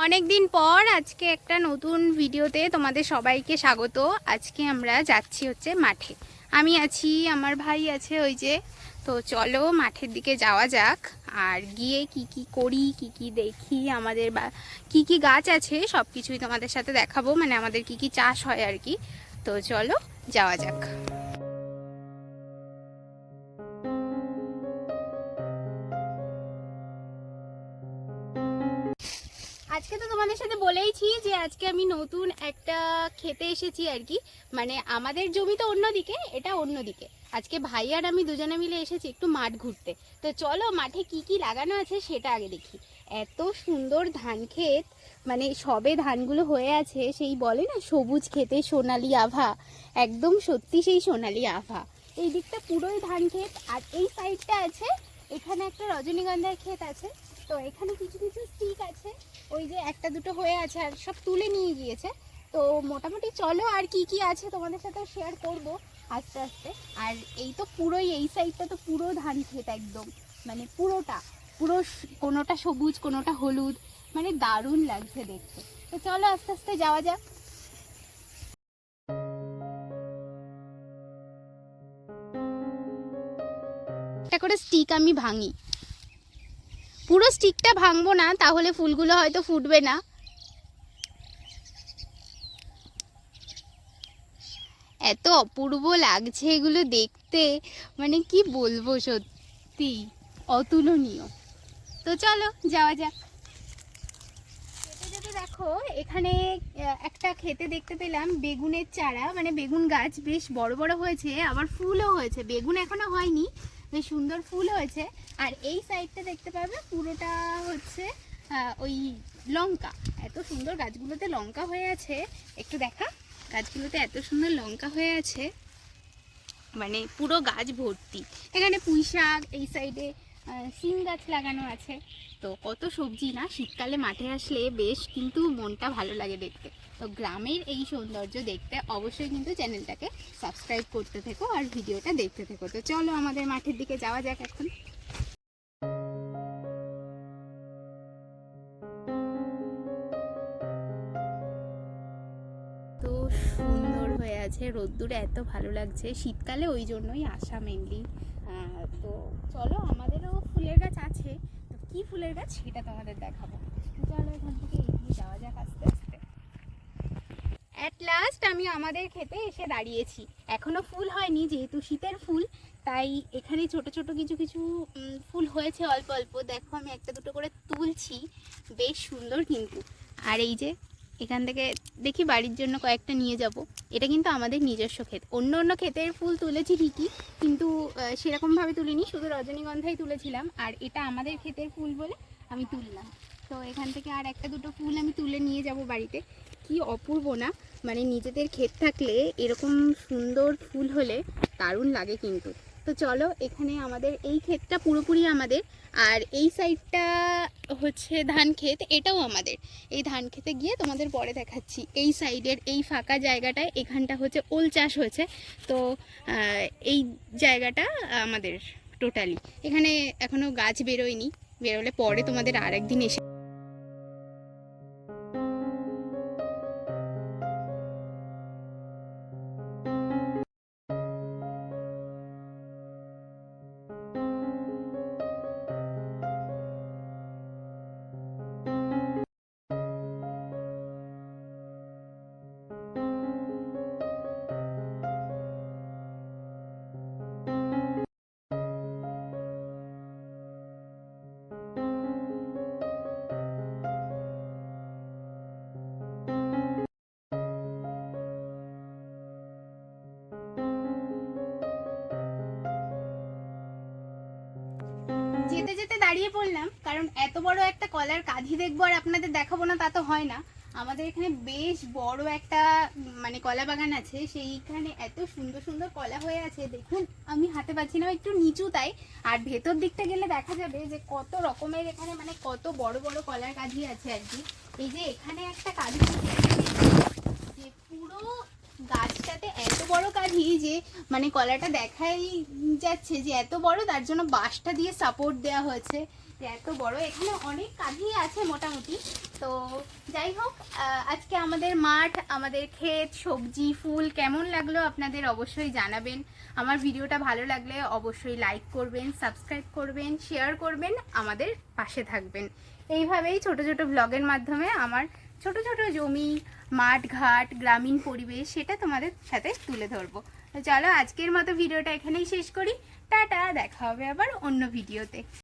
অনেক দিন পর আজকে একটা নতুন ভিডিওতে তোমাদের সবাইকে স্বাগত। আজকে আমরা যাচ্ছি হচ্ছে মাঠে। আমি আছি, আমার ভাই আছে ওই যে। তো চলো মাঠের দিকে যাওয়া যাক, আর গিয়ে কি কি করি, কি কি দেখি, আমাদের বা কি কি গাছ আছে সব কিছুই তোমাদের সাথে দেখাবো, মানে আমাদের কি কি চাষ হয় আর কি। তো চলো যাওয়া যাক। আজকে তো তোমাদের সাথে বলেইছি যে আজকে আমি নতুন একটা খেতে এসেছি আর কি, মানে আমাদের জমি তো অন্যদিকে, এটা অন্যদিকে। আজকে ভাই আর আমি দুজনে মিলে এসেছি একটু মাঠ ঘুরতে। তো চলো মাঠে কি কি লাগানো আছে সেটা আগে দেখি। এত সুন্দর ধান ক্ষেত, মানে সবে ধানগুলো হয়ে আছে, সেই বলে না সবুজ ক্ষেতে সোনালি আভা, একদম সত্যি সেই সোনালি আভা। এই দিকটা পুরোই ধান ক্ষেত, আর এই সাইডটা আছে, এখানে একটা রজনীগন্ধার ক্ষেত আছে। তো এখানে কিছু কিছু স্টিক আছে, ওই যে একটা দুটো হয়ে আছে, আর সব তুলে নিয়ে গিয়েছে। তো মোটামুটি চলো আর কি কি আছে তোমাদের সাথে শেয়ার করব আস্তে আস্তে। আর এই তো পুরোই এই সাইডটা তো পুরো ধান ক্ষেত একদম, মানে পুরোটা পুরো, কোনোটা সবুজ কোনোটা হলুদ, মানে দারুণ লাগছে দেখতে। তো চলো আস্তে আস্তে যাওয়া যাক। একটা করে স্টিক আমি ভাঙি, পুরো স্টিকটা ভাঙবো না, তাহলে ফুলগুলো হয়তো ফুটবে না। এত অপূর্ব লাগছে এগুলো দেখতে, মানে কি বলবো, সত্যি অতুলনীয়। তো চলো যাওয়া যাক। যেতে যেতে দেখো এখানে একটা খেতে দেখতে পেলাম বেগুনের চারা, মানে বেগুন গাছ বেশ বড় বড় হয়েছে, আবার ফুলও হয়েছে, বেগুন এখনো হয়নি, বেশ সুন্দর ফুল হয়েছে। আর এই সাইডটা দেখতে পাবে পুরোটা হচ্ছে ওই লঙ্কা। এত সুন্দর গাছগুলোতে লঙ্কা হয়ে আছে, একটু দেখা, গাছগুলোতে এত সুন্দর লঙ্কা হয়ে আছে, মানে পুরো গাছ ভর্তি। এখানে পুঁই শাক, এই সাইডে শিম গাছ লাগানো আছে। তো কত সবজি না, শীতকালে মাঠে আসলে বেশ কিন্তু মনটা ভালো লাগে দেখতে। তো গ্রামের এই সৌন্দর্য দেখতে অবশ্যই কিন্তু চ্যানেলটাকে সাবস্ক্রাইব করতে থেকো আর ভিডিওটা দেখতে থেকো। তো চলো আমাদের মাঠের দিকে যাওয়া যাক এখন। তো সুন্দর হয়ে আছে, রোদ্দুরে এত ভালো লাগছে, শীতকালে ওই জন্যই আসা মেনলি। তো চলো, আমাদেরও ফুলের গাছ আছে, তো কি ফুলের গাছ সেটা তোমাদের দেখাবো। চলো এখান থেকে এগিয়ে যাওয়া যাক আস্তে আস্তে। অ্যাট লাস্ট আমি আমাদের খেতে এসে দাঁড়িয়েছি। এখনো ফুল হয়নি, যেহেতু শীতের ফুল, তাই এখানে ছোট ছোট কিছু কিছু ফুল হয়েছে অল্প অল্প। দেখো আমি একটা দুটো করে তুলছি, বেশ সুন্দর কিন্তু। আর এই যে এখান থেকে দেখি বাড়ির জন্য কয়েকটা নিয়ে যাব। এটা কিন্তু আমাদের নিজস্ব ক্ষেত, অন্য অন্য ক্ষেতের ফুল তুলেছি ঠিকই, কিন্তু সেরকমভাবে তুলিনি, শুধু রজনীগন্ধাই তুলেছিলাম। আর এটা আমাদের ক্ষেতের ফুল বলে আমি তুললাম। তো এখান থেকে আর একটা দুটো ফুল আমি তুলে নিয়ে যাব বাড়িতে। কি অপূর্ব না, মানে নিজেদের ক্ষেত থাকলে এরকম সুন্দর ফুল হলে দারুণ লাগে কিন্তু। তো চলো, এখানে আমাদের এই ক্ষেতটা পুরোপুরি আমাদের, আর এই সাইডটা হচ্ছে ধান ক্ষেত, এটাও আমাদের। এই ধান খেতে গিয়ে তোমাদের পরে দেখাচ্ছি। এই সাইডের এই ফাঁকা জায়গাটায়, এখানটা হচ্ছে ওল চাষ হয়েছে। তো এই জায়গাটা আমাদের টোটালি। এখানে এখনো গাছ বেরোয়নি, বেরোলে পরে তোমাদের আর একদিন এসে। যেতে যেতে দাঁড়িয়ে পড়লাম, কারণ এত বড় একটা কলার কাঁধি দেখবো আর আপনাদের দেখাবো না তা তো হয় না। আমাদের এখানে বেশ বড় একটা মানে কলা বাগান আছে, সেইখানে এত সুন্দর সুন্দর কলা হয়ে আছে, দেখুন আমি হাতে পাচ্ছি না, একটু নিচু তাই। আর ভেতর দিকটা গেলে দেখা যাবে যে কত রকমের এখানে, মানে কত বড় বড় কলার কাঁধি আছে আর কি। এই যে এখানে একটা কাঁধি, যে পুরো গাছটাতে এত বড় কাঁধি যে মানে কলাটা দেখাই যাচ্ছে যে এত বড়, তার জন্য বাঁশটা দিয়ে সাপোর্ট দেওয়া হয়েছে যে এত বড়। এখানে অনেক কাঁধি আছে মোটামুটি। তো যাই হোক, আজকে আমাদের মাঠ, আমাদের ক্ষেত, সবজি, ফুল কেমন লাগলো আপনাদের অবশ্যই জানাবেন। আমার ভিডিওটা ভালো লাগলে অবশ্যই লাইক করবেন, সাবস্ক্রাইব করবেন, শেয়ার করবেন, আমাদের পাশে থাকবেন। এইভাবেই ছোট ছোট ব্লগের মাধ্যমে আমার ছোট ছোট জমি, মাঠ ঘাট, গ্রামীণ পরিবেশ সেটা তোমাদের সাথে তুলে ধরবো। তো চলো আজকের মতো ভিডিওটা এখানেই শেষ করি। টাটা, দেখা হবে আবার অন্য ভিডিওতে।